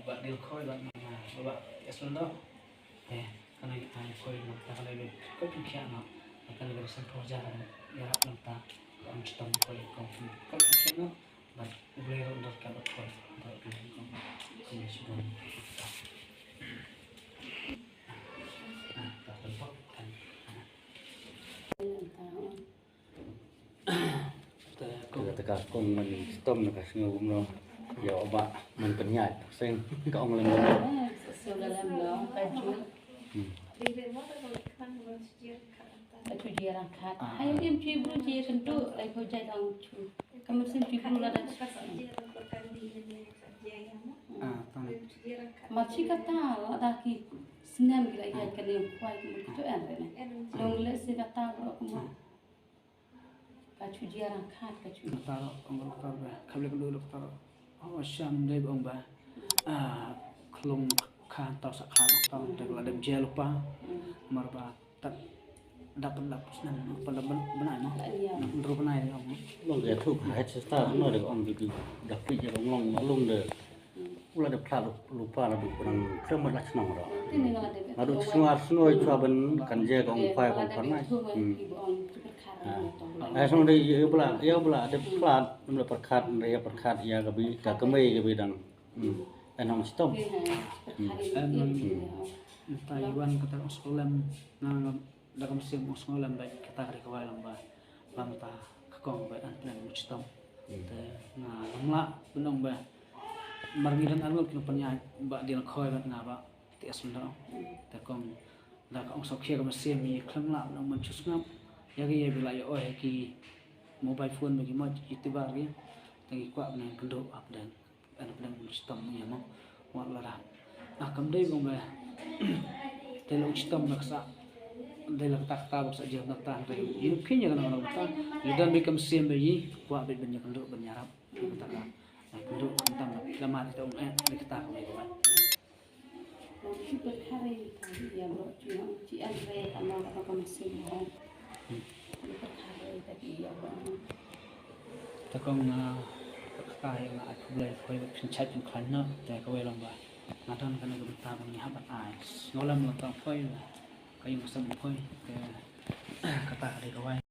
buat deal koi buat mana buat eslondo karena kita koi nanti kalau lebih koi pikir nak akan lebih sentuh jalan jarak nanti kalau kita koi kau pikir nak buat boleh untuk kalau koi buat kau sudah tak tempat kan Ketika kong mình stom là cái ngủ rồi, giờ bạn mình cần nhảy xem cái ông lên rồi. Baju dia rangkat. Ayo game cibu dia tentu lagi kau jai dang cu. Kamu sen cibu lah dah. Macam kata ada ki senam gila ya kan yang kuat itu ada ni. Yang les kata kamu. Baju dia rangkat baju. taruh orang taruh kabel dulu taruh syam dari bang bah kelung kan tahu sakhan tahu dari ada gel lupa marba tak dapat senang pada benar mah terus benar ya ông Long cái thuốc hay sẽ ta nó được ông bị đặc biệt là ông long nó lung được, ulah được pha lupa là được orang kerja malah senang rồi. Aduh semua cuma ben kerja ke orang file orang pernah. Xong đây yêu bela ada plat mendapat perkat dia perkat ya gabi kami gabi dan enam stop. Taiwan kata sekolah na dalam musim sekolah baik kita hari kawai lamba lamta kekong baik antlan muctam. Nah lamla benong ba margidan anul kino panya ba dia khoi ba ngaba ti asmno ta kong da kong sokhe ka musim mi khlamla nang man chusngap yagi bila ya oh ki mobile phone bagi mo itibar ya tangi kwa na kendo up dan ana plan muctam ya mo wala ra kam dai bong ba telo muctam naksa dai tak ta bak saja nak ta dai ini kinya kana orang ta idan bekam sim bayi kwa be banyak kendo benyarap kita ka kendo tentang lama kita kita ka mai ba Super kari tadi ya bro cuma ci andre kana ka mesin ha. Super kari tadi ya bro. ta kong ta yang ai boleh koi pin chat pin khan na ta ka wei long ba na tan kana ga ta bang ni ha bat ai ngolam lo ta koi kayu masam koi ka ta ka wei